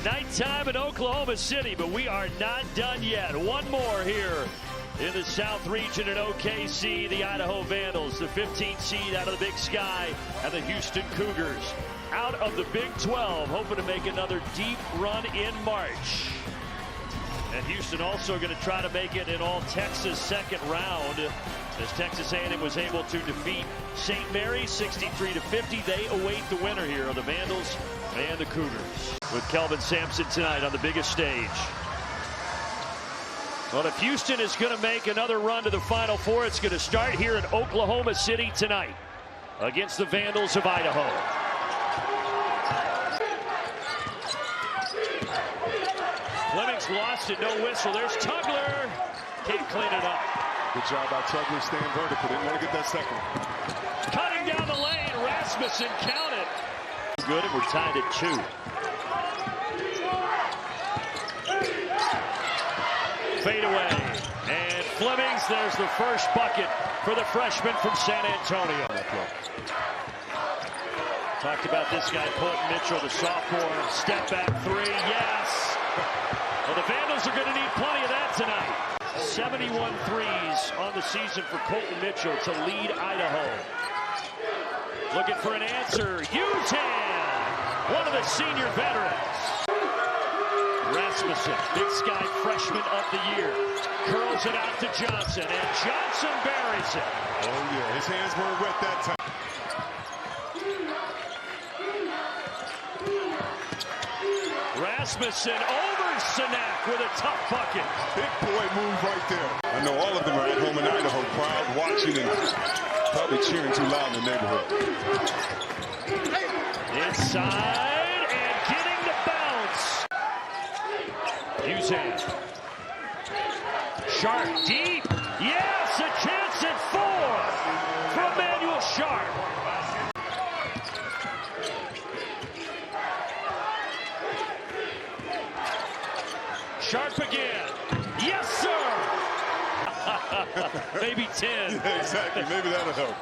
Nighttime in Oklahoma City, but we are not done yet. One more here in the South region in OKC. The Idaho Vandals, the 15th seed out of the Big Sky, and the Houston Cougars out of the Big 12, hoping to make another deep run in March. And Houston also going to try to make it in All-Texas second round, as Texas A&M was able to defeat St. Mary's 63-50. They await the winner here of the Vandals and the Cougars, with Kelvin Sampson tonight on the biggest stage. Well, if Houston is going to make another run to the Final Four, it's going to start here in Oklahoma City tonight against the Vandals of Idaho. Fleming's lost it, no whistle. There's Tugler. Can't clean it up. Good job by Tugler, staying vertical. Didn't want to get that second. Cutting down the lane, Rasmussen counted. Good, and we're tied at 2. Fade away, and Fleming's, there's the first bucket for the freshman from San Antonio. Talked about this guy, Colton Mitchell, the sophomore. Step back three, yes. Well, the Vandals are going to need plenty of that tonight. 71 threes on the season for Colton Mitchell to lead Idaho. Looking for an answer, Utan, one of the senior veterans. Rasmussen, Big Sky freshman of the year, curls it out to Johnson, and Johnson buries it. Oh yeah, his hands weren't wet that time. Rasmussen over Sanak with a tough bucket. Big boy move right there. I know all of them are at home in Idaho, crowd watching and probably cheering too loud in the neighborhood. Inside and getting the bounce. Usan. Sharp deep. Yes, a chance at 4 for Emmanuel Sharp. Sharp again. Yes, sir. Maybe 10. Yeah, exactly. Maybe that'll help.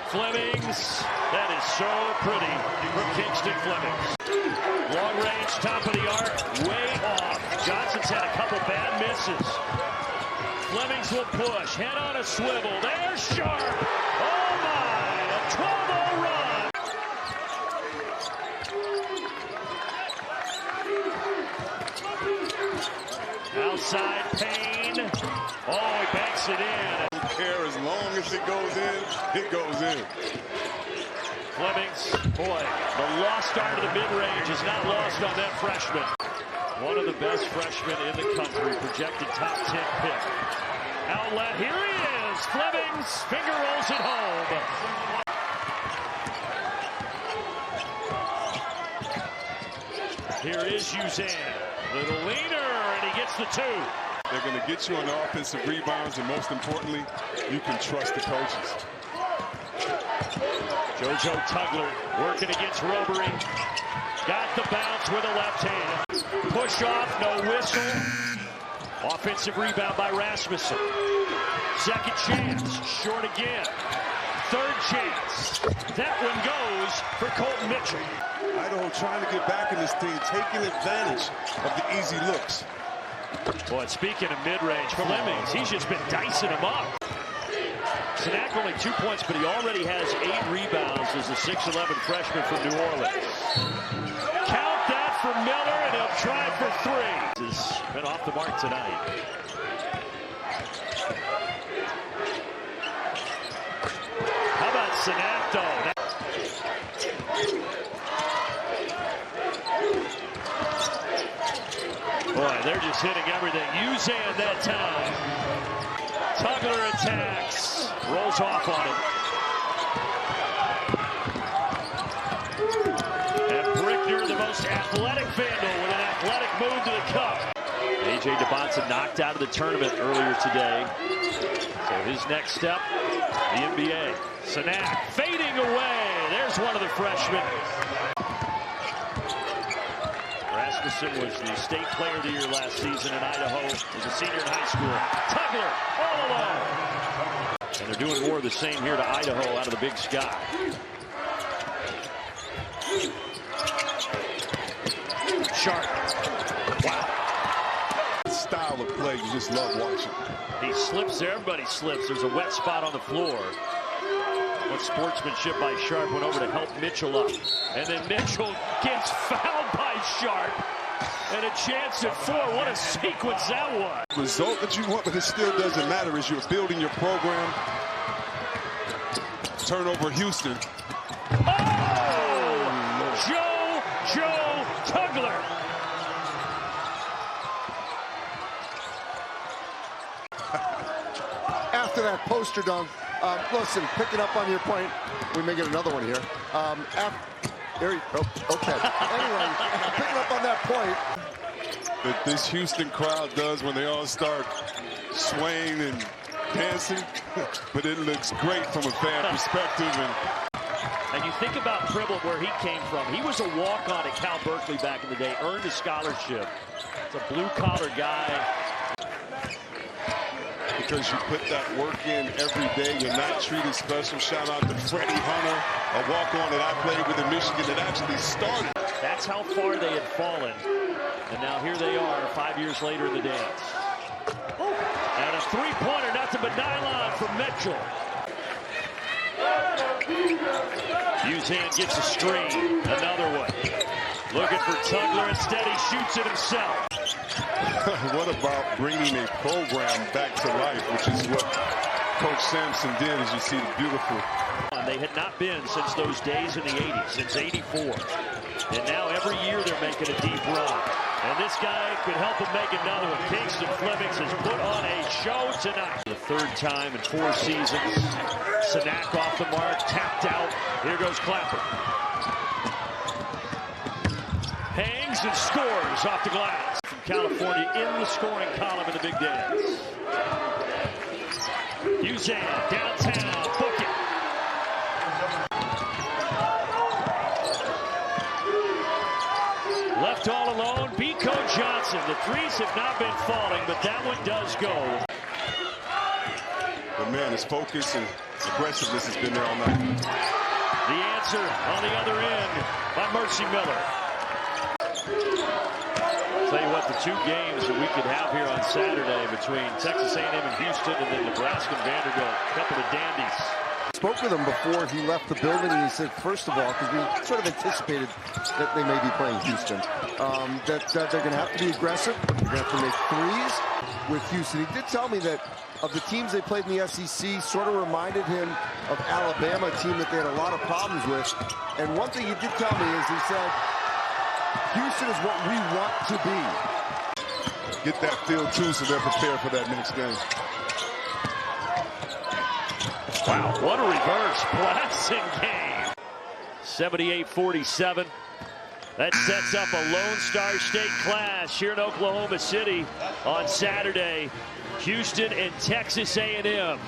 Fleming's. That is so pretty for Kingston Flemings. Long range, top of the arc, way off. Johnson's had a couple bad misses. Flemings will push. Head on a swivel. There's Sharp. Oh, my. A 12-0 run. Outside Payne. Oh, he banks it in. Don't care, as long as it goes in, it goes in. Flemings, boy, the lost start of the mid-range is not lost on that freshman. One of the best freshmen in the country, projected top 10 pick. Outlet, here he is. Flemings, finger rolls it home. Here is Usan. Little leaner, and he gets the 2. They're going to get you on the offensive rebounds, and most importantly, you can trust the coaches. JoJo Tugler working against Robery. Got the bounce with a left hand. Push off, no whistle. Offensive rebound by Rasmussen. Second chance, short again. Third chance. That one goes for Colton Mitchell. Idaho trying to get back in this thing, taking advantage of the easy looks. Boy, speaking of mid-range, Flemings, he's just been dicing them up. Sanak only 2 points, but he already has 8 rebounds as a 6'11 freshman from New Orleans. Count that for Miller, and he'll try for 3. Has been off the mark tonight. How about Sanak, though? Boy, they're just hitting everything. Usan that time. Tugler attacks. Rolls off on him. And Brickner, the most athletic Vandal, with an athletic move to the cup. A.J. DeBonson knocked out of the tournament earlier today. So his next step, the NBA. Sanak fading away. There's one of the freshmen. Rasmussen was the state player of the year last season in Idaho as a senior in high school. Tugler all alone. And they're doing more of the same here to Idaho out of the Big Sky. Sharp. Wow. Style of play you just love watching. He slips there. Everybody slips. There's a wet spot on the floor. What sportsmanship by Sharp, went over to help Mitchell up. And then Mitchell gets fouled by Sharp. And a chance at 4. What a sequence that was. Result that you want, but it still doesn't matter as you're building your program. Turnover, Houston. Oh! Joe Tugler. After that poster dunk, listen, picking up on your point, we may get another one here. Okay. Anyway, picking up on that point. That this Houston crowd does when they all start swaying and dancing, but it looks great from a fan perspective. And you think about Pribble, where he came from. He was a walk-on at Cal Berkeley back in the day, earned a scholarship. It's a blue-collar guy. Because you put that work in every day, you're not treated special. Shout out to Freddie Hunter, a walk-on that I played with in Michigan that actually started. That's how far they had fallen. And now here they are 5 years later in the dance. And a three-pointer, nothing but nylon from Mitchell. Uzan gets a screen. Another one. Looking for Tugler. Instead, he shoots it himself. What about bringing a program back to life, which is what Coach Sampson did, as you see the beautiful. They had not been since those days in the 80s, since 84. And now every year they're making a deep run. And this guy could help them make another one. Kingston Flemings has put on a show tonight. The third time in 4 seasons. Sanak off the mark, tapped out. Here goes Clapper. Hangs and scores off the glass. From California in the scoring column in the big dance. Uzan downtown, book it. Left all alone, Biko Johnson. The threes have not been falling, but that one does go. But man, his focus and aggressiveness has been there all night. The answer on the other end by Mercy Miller. Tell you what, the 2 games that we could have here on Saturday between Texas A&M and Houston, and then Nebraska and Vanderbilt, a couple of dandies. Spoke with him before he left the building, and he said, first of all, because we sort of anticipated that they may be playing Houston, that they're going to have to be aggressive, they're going to have to make threes with Houston. He did tell me that of the teams they played in the SEC, sort of reminded him of Alabama, a team that they had a lot of problems with. And one thing he did tell me is he said, Houston is what we want to be. Get that feel too, so they're prepared for that next game. Wow, what a reverse blasting game. 78-47. That sets up a Lone Star State clash here in Oklahoma City on Saturday. Houston and Texas A&M.